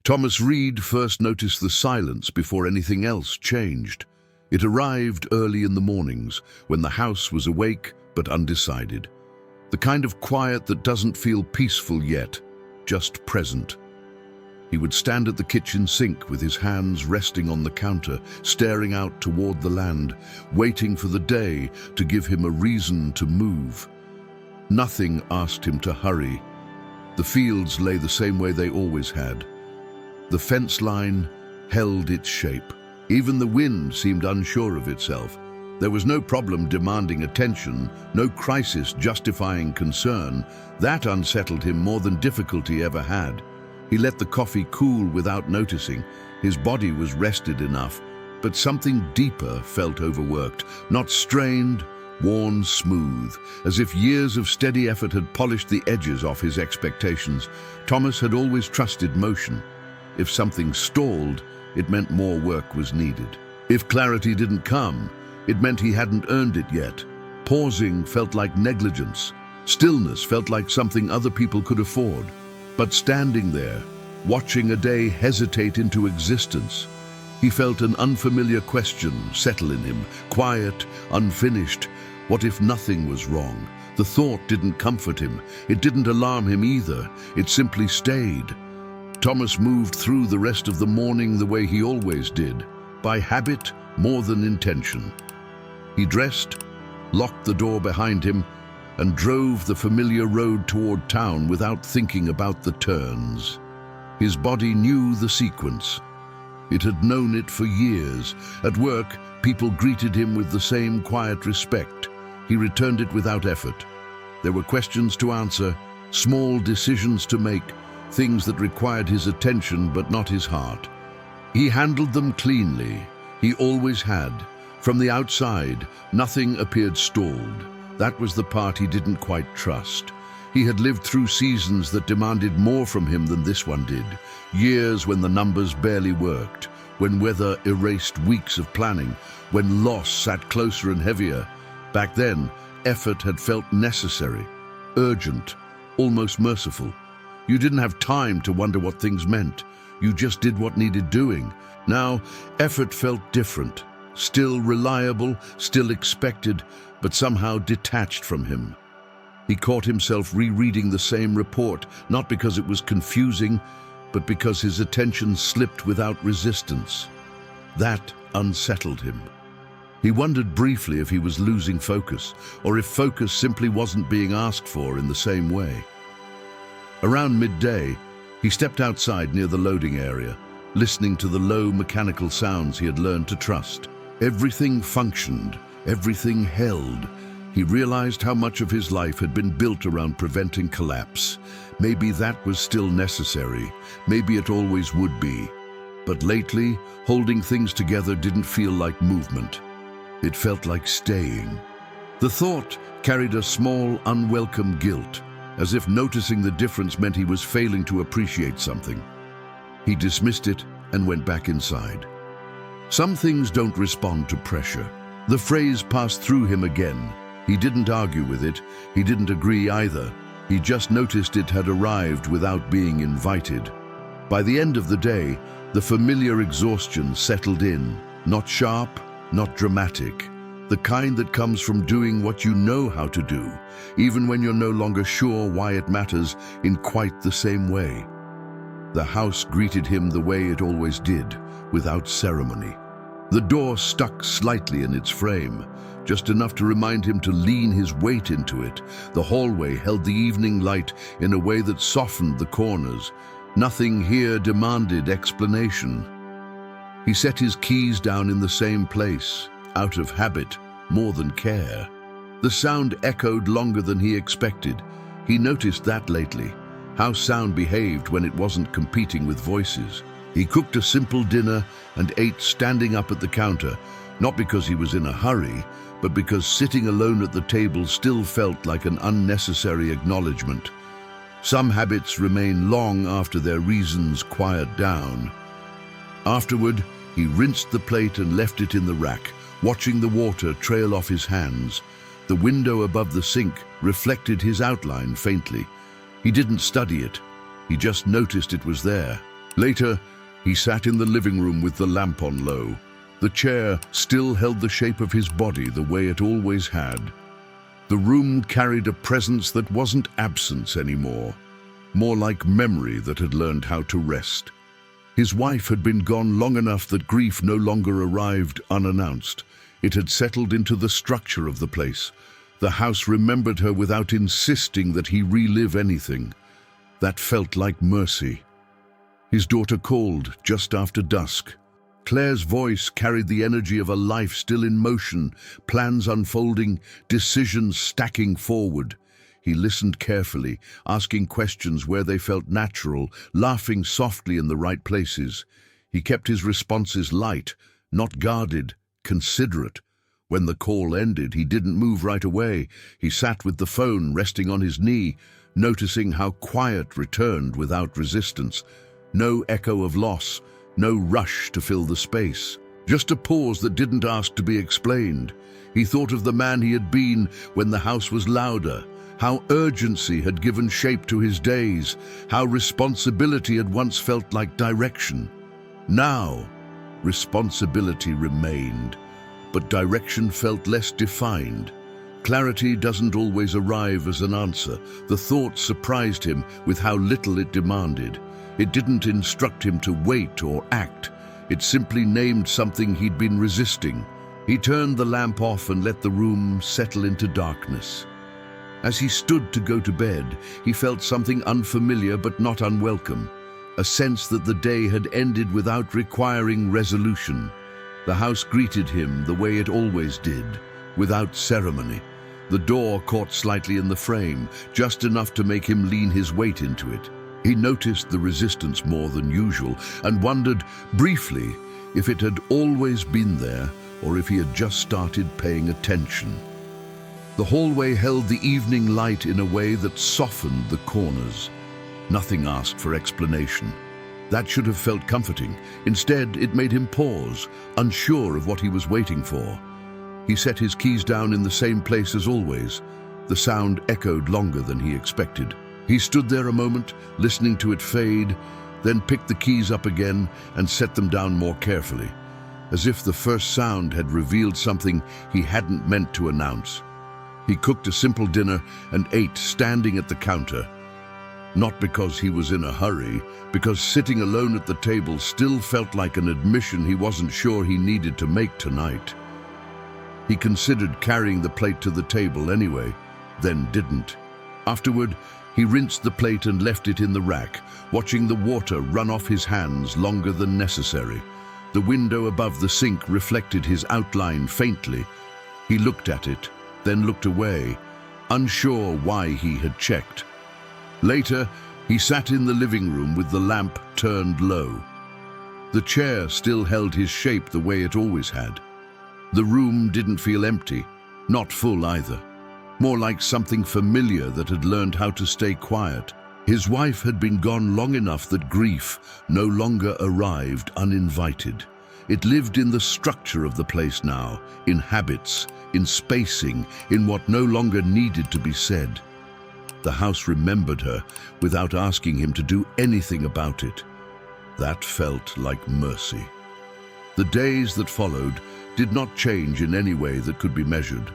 Thomas Reed first noticed the silence before anything else changed. It arrived early in the mornings, when the house was awake but undecided. The kind of quiet that doesn't feel peaceful yet, just present. He would stand at the kitchen sink with his hands resting on the counter, staring out toward the land, waiting for the day to give him a reason to move. Nothing asked him to hurry. The fields lay the same way they always had. The fence line held its shape. Even the wind seemed unsure of itself. There was no problem demanding attention, no crisis justifying concern. That unsettled him more than difficulty ever had. He let the coffee cool without noticing. His body was rested enough, but something deeper felt overworked, not strained, worn smooth, as if years of steady effort had polished the edges off his expectations. Thomas had always trusted motion. If something stalled, it meant more work was needed. If clarity didn't come, it meant he hadn't earned it yet. Pausing felt like negligence. Stillness felt like something other people could afford. But standing there, watching a day hesitate into existence, he felt an unfamiliar question settle in him, quiet, unfinished. What if nothing was wrong? The thought didn't comfort him. It didn't alarm him either. It simply stayed. Thomas moved through the rest of the morning the way he always did, by habit more than intention. He dressed, locked the door behind him, and drove the familiar road toward town without thinking about the turns. His body knew the sequence. It had known it for years. At work, people greeted him with the same quiet respect. He returned it without effort. There were questions to answer, small decisions to make, things that required his attention but not his heart. He handled them cleanly. He always had. From the outside, nothing appeared stalled. That was the part he didn't quite trust. He had lived through seasons that demanded more from him than this one did. Years when the numbers barely worked, when weather erased weeks of planning, when loss sat closer and heavier. Back then, effort had felt necessary, urgent, almost merciful. You didn't have time to wonder what things meant. You just did what needed doing. Now, effort felt different. Still reliable, still expected, but somehow detached from him. He caught himself rereading the same report, not because it was confusing, but because his attention slipped without resistance. That unsettled him. He wondered briefly if he was losing focus, or if focus simply wasn't being asked for in the same way. Around midday, he stepped outside near the loading area, listening to the low mechanical sounds he had learned to trust. Everything functioned, everything held. He realized how much of his life had been built around preventing collapse. Maybe that was still necessary. Maybe it always would be. But lately, holding things together didn't feel like movement. It felt like staying. The thought carried a small, unwelcome guilt, as if noticing the difference meant he was failing to appreciate something. He dismissed it and went back inside. Some things don't respond to pressure. The phrase passed through him again. He didn't argue with it. He didn't agree either. He just noticed it had arrived without being invited. By the end of the day, the familiar exhaustion settled in. Not sharp, not dramatic. The kind that comes from doing what you know how to do, even when you're no longer sure why it matters in quite the same way. The house greeted him the way it always did, without ceremony. The door stuck slightly in its frame, just enough to remind him to lean his weight into it. The hallway held the evening light in a way that softened the corners. Nothing here demanded explanation. He set his keys down in the same place, out of habit, more than care. The sound echoed longer than he expected. He noticed that lately, how sound behaved when it wasn't competing with voices. He cooked a simple dinner and ate standing up at the counter, not because he was in a hurry, but because sitting alone at the table still felt like an unnecessary acknowledgement. Some habits remain long after their reasons quiet down. Afterward, he rinsed the plate and left it in the rack, watching the water trail off his hands. The window above the sink reflected his outline faintly. He didn't study it. He just noticed it was there. Later, he sat in the living room with the lamp on low. The chair still held the shape of his body the way it always had. The room carried a presence that wasn't absence anymore, more like memory that had learned how to rest. His wife had been gone long enough that grief no longer arrived unannounced. It had settled into the structure of the place. The house remembered her without insisting that he relive anything. That felt like mercy. His daughter called just after dusk. Claire's voice carried the energy of a life still in motion, plans unfolding, decisions stacking forward. He listened carefully, asking questions where they felt natural, laughing softly in the right places. He kept his responses light, not guarded, considerate. When the call ended, he didn't move right away. He sat with the phone resting on his knee, noticing how quiet returned without resistance. No echo of loss, no rush to fill the space. Just a pause that didn't ask to be explained. He thought of the man he had been when the house was louder, how urgency had given shape to his days, how responsibility had once felt like direction. Now, responsibility remained, but direction felt less defined. Clarity doesn't always arrive as an answer. The thought surprised him with how little it demanded. It didn't instruct him to wait or act. It simply named something he'd been resisting. He turned the lamp off and let the room settle into darkness. As he stood to go to bed, he felt something unfamiliar but not unwelcome, a sense that the day had ended without requiring resolution. The house greeted him the way it always did, without ceremony. The door caught slightly in the frame, just enough to make him lean his weight into it. He noticed the resistance more than usual and wondered briefly if it had always been there or if he had just started paying attention. The hallway held the evening light in a way that softened the corners. Nothing asked for explanation. That should have felt comforting. Instead, it made him pause, unsure of what he was waiting for. He set his keys down in the same place as always. The sound echoed longer than he expected. He stood there a moment, listening to it fade, then picked the keys up again and set them down more carefully, as if the first sound had revealed something he hadn't meant to announce. He cooked a simple dinner and ate standing at the counter. Not because he was in a hurry, because sitting alone at the table still felt like an admission he wasn't sure he needed to make tonight. He considered carrying the plate to the table anyway, then didn't. Afterward, he rinsed the plate and left it in the rack, watching the water run off his hands longer than necessary. The window above the sink reflected his outline faintly. He looked at it, then looked away, unsure why he had checked. Later, he sat in the living room with the lamp turned low. The chair still held his shape the way it always had. The room didn't feel empty, not full either. More like something familiar that had learned how to stay quiet. His wife had been gone long enough that grief no longer arrived uninvited. It lived in the structure of the place now, in habits, in spacing, in what no longer needed to be said. The house remembered her without asking him to do anything about it. That felt like mercy. The days that followed did not change in any way that could be measured.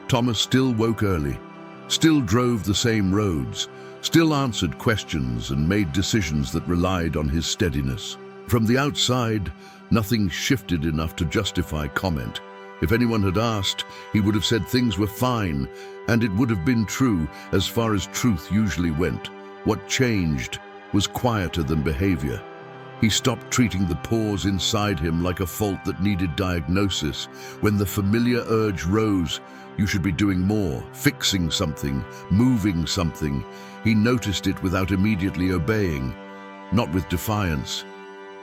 Thomas still woke early, still drove the same roads, still answered questions and made decisions that relied on his steadiness. From the outside, nothing shifted enough to justify comment. If anyone had asked, he would have said things were fine, and it would have been true as far as truth usually went. What changed was quieter than behavior. He stopped treating the pause inside him like a fault that needed diagnosis. When the familiar urge rose, you should be doing more, fixing something, moving something. He noticed it without immediately obeying, not with defiance,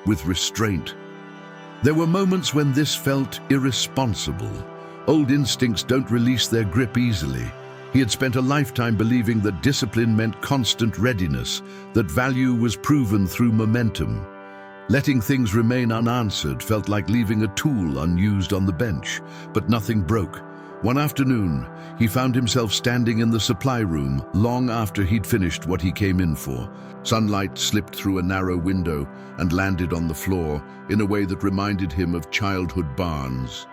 with restraint. There were moments when this felt irresponsible. Old instincts don't release their grip easily. He had spent a lifetime believing that discipline meant constant readiness, that value was proven through momentum. Letting things remain unanswered felt like leaving a tool unused on the bench, but nothing broke. One afternoon, he found himself standing in the supply room long after he'd finished what he came in for. Sunlight slipped through a narrow window and landed on the floor in a way that reminded him of childhood barns.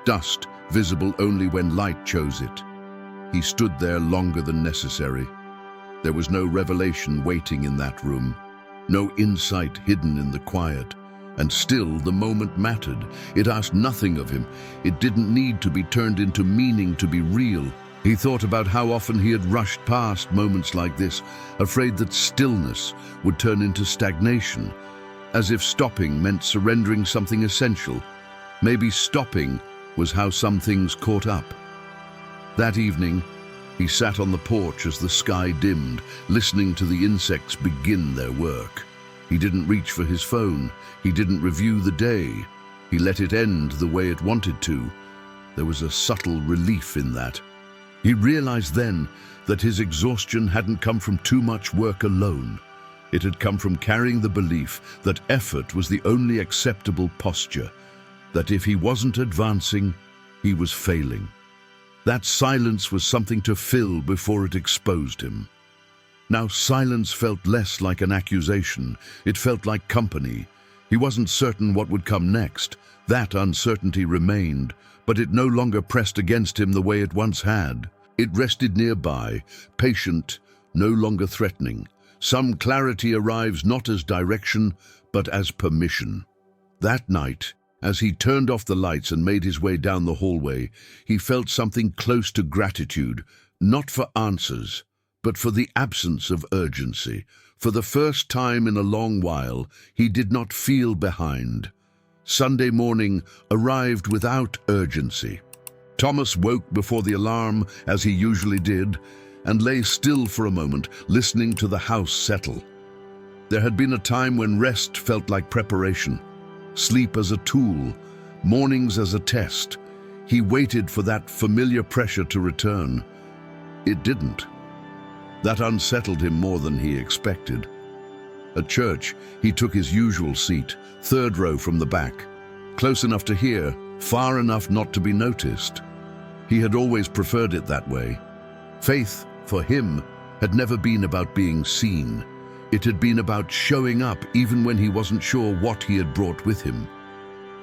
Dust, visible only when light chose it. He stood there longer than necessary. There was no revelation waiting in that room, no insight hidden in the quiet. And still, the moment mattered. It asked nothing of him. It didn't need to be turned into meaning to be real. He thought about how often he had rushed past moments like this, afraid that stillness would turn into stagnation, as if stopping meant surrendering something essential. Maybe stopping was how some things caught up. That evening, he sat on the porch as the sky dimmed, listening to the insects begin their work. He didn't reach for his phone. He didn't review the day. He let it end the way it wanted to. There was a subtle relief in that. He realized then that his exhaustion hadn't come from too much work alone. It had come from carrying the belief that effort was the only acceptable posture, that if he wasn't advancing, he was failing. That silence was something to fill before it exposed him. Now silence felt less like an accusation. It felt like company. He wasn't certain what would come next. That uncertainty remained, but it no longer pressed against him the way it once had. It rested nearby, patient, no longer threatening. Some clarity arrives not as direction, but as permission. That night, as he turned off the lights and made his way down the hallway, he felt something close to gratitude, not for answers, but for the absence of urgency. For the first time in a long while, he did not feel behind. Sunday morning arrived without urgency. Thomas woke before the alarm, as he usually did, and lay still for a moment, listening to the house settle. There had been a time when rest felt like preparation, sleep as a tool, mornings as a test. He waited for that familiar pressure to return. It didn't. That unsettled him more than he expected. At church, he took his usual seat, third row from the back, close enough to hear, far enough not to be noticed. He had always preferred it that way. Faith, for him, had never been about being seen. It had been about showing up even when he wasn't sure what he had brought with him.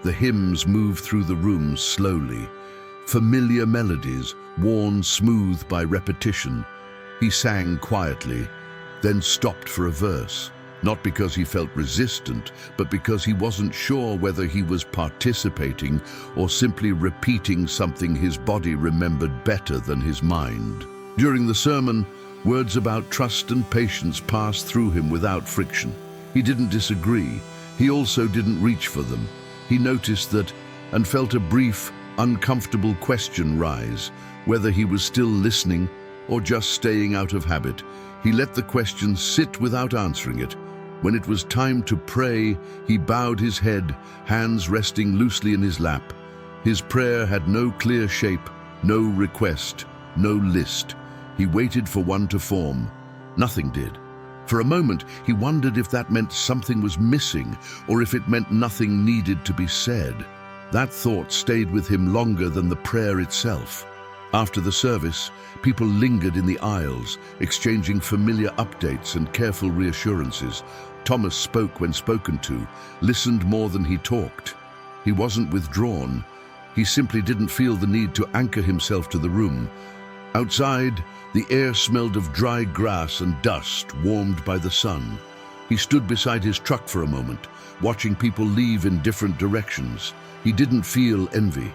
The hymns moved through the room slowly, familiar melodies, worn smooth by repetition. He sang quietly, then stopped for a verse, not because he felt resistant, but because he wasn't sure whether he was participating or simply repeating something his body remembered better than his mind. During the sermon, words about trust and patience passed through him without friction. He didn't disagree. He also didn't reach for them. He noticed that and felt a brief, uncomfortable question rise, whether he was still listening or just staying out of habit. He let the question sit without answering it. When it was time to pray, he bowed his head, hands resting loosely in his lap. His prayer had no clear shape, no request, no list. He waited for one to form. Nothing did. For a moment, he wondered if that meant something was missing, or if it meant nothing needed to be said. That thought stayed with him longer than the prayer itself. After the service, people lingered in the aisles, exchanging familiar updates and careful reassurances. Thomas spoke when spoken to, listened more than he talked. He wasn't withdrawn. He simply didn't feel the need to anchor himself to the room. Outside, the air smelled of dry grass and dust, warmed by the sun. He stood beside his truck for a moment, watching people leave in different directions. He didn't feel envy.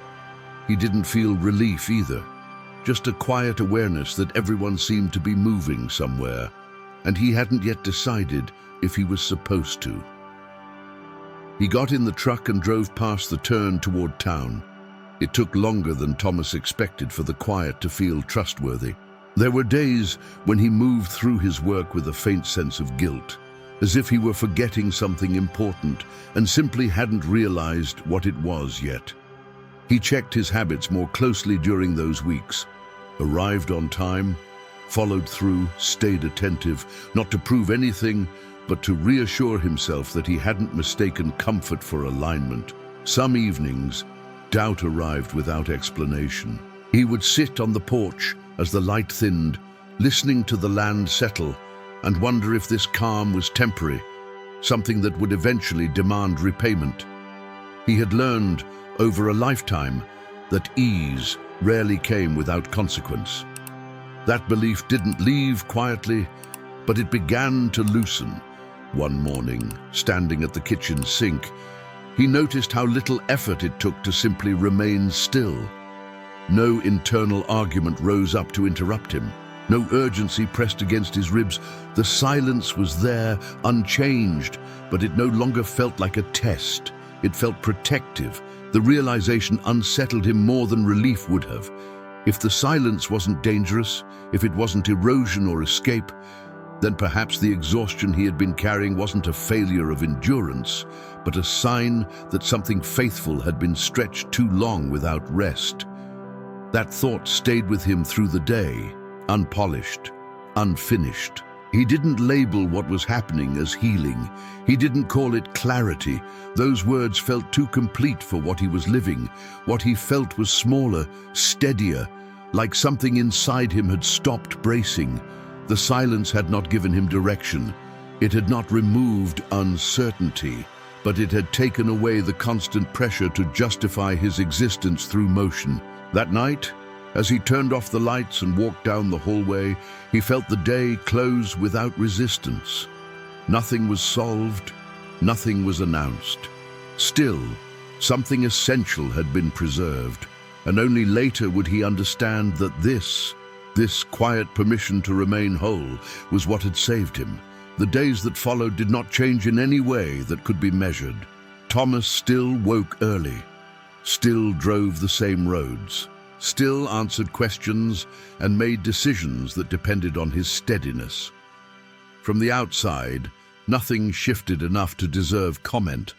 He didn't feel relief either. Just a quiet awareness that everyone seemed to be moving somewhere, and he hadn't yet decided if he was supposed to. He got in the truck and drove past the turn toward town. It took longer than Thomas expected for the quiet to feel trustworthy. There were days when he moved through his work with a faint sense of guilt, as if he were forgetting something important and simply hadn't realized what it was yet. He checked his habits more closely during those weeks, arrived on time, followed through, stayed attentive, not to prove anything, but to reassure himself that he hadn't mistaken comfort for alignment. Some evenings, doubt arrived without explanation. He would sit on the porch as the light thinned, listening to the land settle, and wonder if this calm was temporary, something that would eventually demand repayment. He had learned over a lifetime that ease rarely came without consequence. That belief didn't leave quietly, but it began to loosen. One morning, standing at the kitchen sink, he noticed how little effort it took to simply remain still. No internal argument rose up to interrupt him. No urgency pressed against his ribs. The silence was there, unchanged, but it no longer felt like a test. It felt protective. The realization unsettled him more than relief would have. If the silence wasn't dangerous, if it wasn't erosion or escape, then perhaps the exhaustion he had been carrying wasn't a failure of endurance, but a sign that something faithful had been stretched too long without rest. That thought stayed with him through the day, unpolished, unfinished. He didn't label what was happening as healing. He didn't call it clarity. Those words felt too complete for what he was living. What he felt was smaller, steadier, like something inside him had stopped bracing. The silence had not given him direction. It had not removed uncertainty, but it had taken away the constant pressure to justify his existence through motion. That night, as he turned off the lights and walked down the hallway, he felt the day close without resistance. Nothing was solved, nothing was announced. Still, something essential had been preserved, and only later would he understand that this quiet permission to remain whole was what had saved him. The days that followed did not change in any way that could be measured. Thomas still woke early, still drove the same roads, still answered questions and made decisions that depended on his steadiness. From the outside, nothing shifted enough to deserve comment.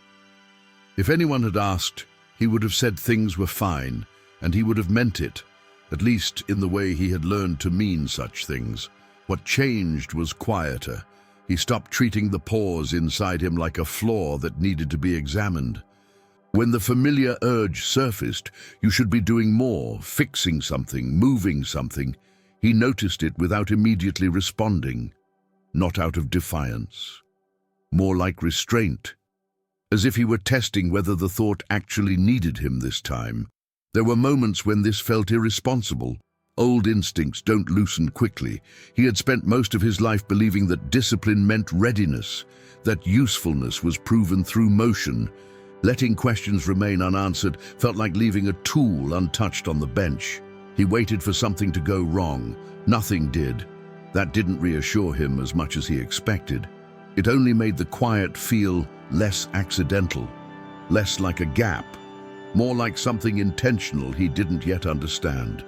If anyone had asked, he would have said things were fine, and he would have meant it, at least in the way he had learned to mean such things. What changed was quieter. He stopped treating the pause inside him like a flaw that needed to be examined. When the familiar urge surfaced, you should be doing more, fixing something, moving something. He noticed it without immediately responding, not out of defiance. More like restraint, as if he were testing whether the thought actually needed him this time. There were moments when this felt irresponsible. Old instincts don't loosen quickly. He had spent most of his life believing that discipline meant readiness, that usefulness was proven through motion. Letting questions remain unanswered felt like leaving a tool untouched on the bench. He waited for something to go wrong. Nothing did. That didn't reassure him as much as he expected. It only made the quiet feel less accidental, less like a gap, more like something intentional he didn't yet understand.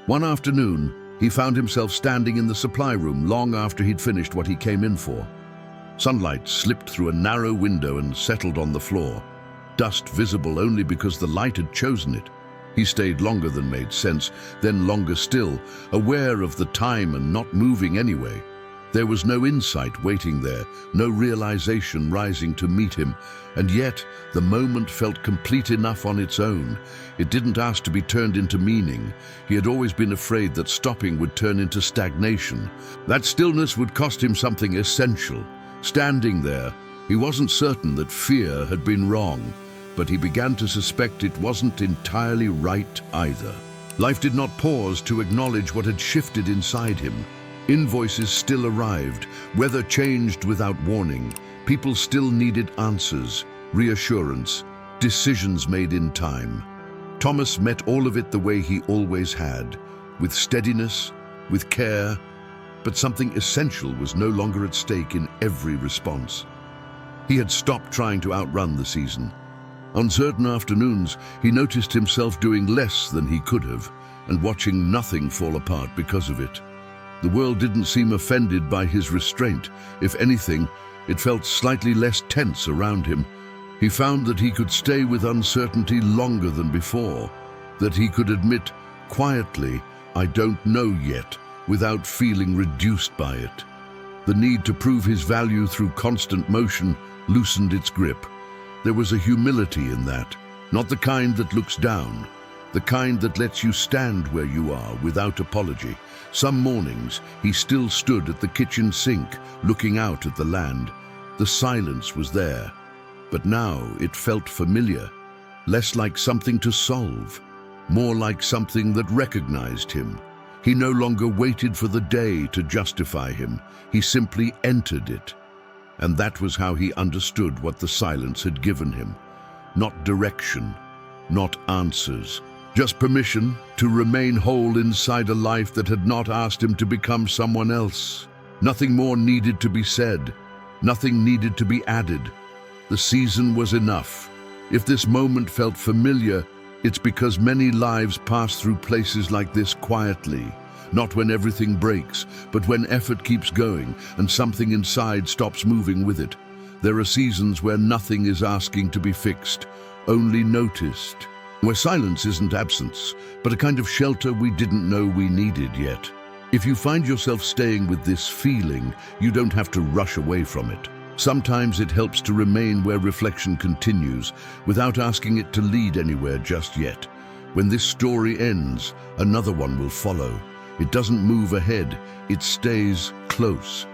One afternoon, he found himself standing in the supply room long after he'd finished what he came in for. Sunlight slipped through a narrow window and settled on the floor, dust visible only because the light had chosen it. He stayed longer than made sense, then longer still, aware of the time and not moving anyway. There was no insight waiting there, no realization rising to meet him, and yet the moment felt complete enough on its own. It didn't ask to be turned into meaning. He had always been afraid that stopping would turn into stagnation. That stillness would cost him something essential. Standing there, he wasn't certain that fear had been wrong, but he began to suspect it wasn't entirely right either. Life did not pause to acknowledge what had shifted inside him. Invoices still arrived, weather changed without warning. People still needed answers, reassurance, decisions made in time. Thomas met all of it the way he always had, with steadiness, with care, but something essential was no longer at stake in every response. He had stopped trying to outrun the season. On certain afternoons, he noticed himself doing less than he could have, and watching nothing fall apart because of it. The world didn't seem offended by his restraint. If anything, it felt slightly less tense around him. He found that he could stay with uncertainty longer than before, that he could admit quietly, "I don't know yet," without feeling reduced by it. The need to prove his value through constant motion loosened its grip. There was a humility in that, not the kind that looks down, the kind that lets you stand where you are without apology. Some mornings, he still stood at the kitchen sink, looking out at the land. The silence was there, but now it felt familiar, less like something to solve, more like something that recognized him. He no longer waited for the day to justify him. He simply entered it. And that was how he understood what the silence had given him. Not direction, not answers, just permission to remain whole inside a life that had not asked him to become someone else. Nothing more needed to be said. Nothing needed to be added. The season was enough. If this moment felt familiar, it's because many lives pass through places like this quietly. Not when everything breaks, but when effort keeps going and something inside stops moving with it. There are seasons where nothing is asking to be fixed, only noticed. Where silence isn't absence, but a kind of shelter we didn't know we needed yet. If you find yourself staying with this feeling, you don't have to rush away from it. Sometimes it helps to remain where reflection continues, without asking it to lead anywhere just yet. When this story ends, another one will follow. It doesn't move ahead, it stays close.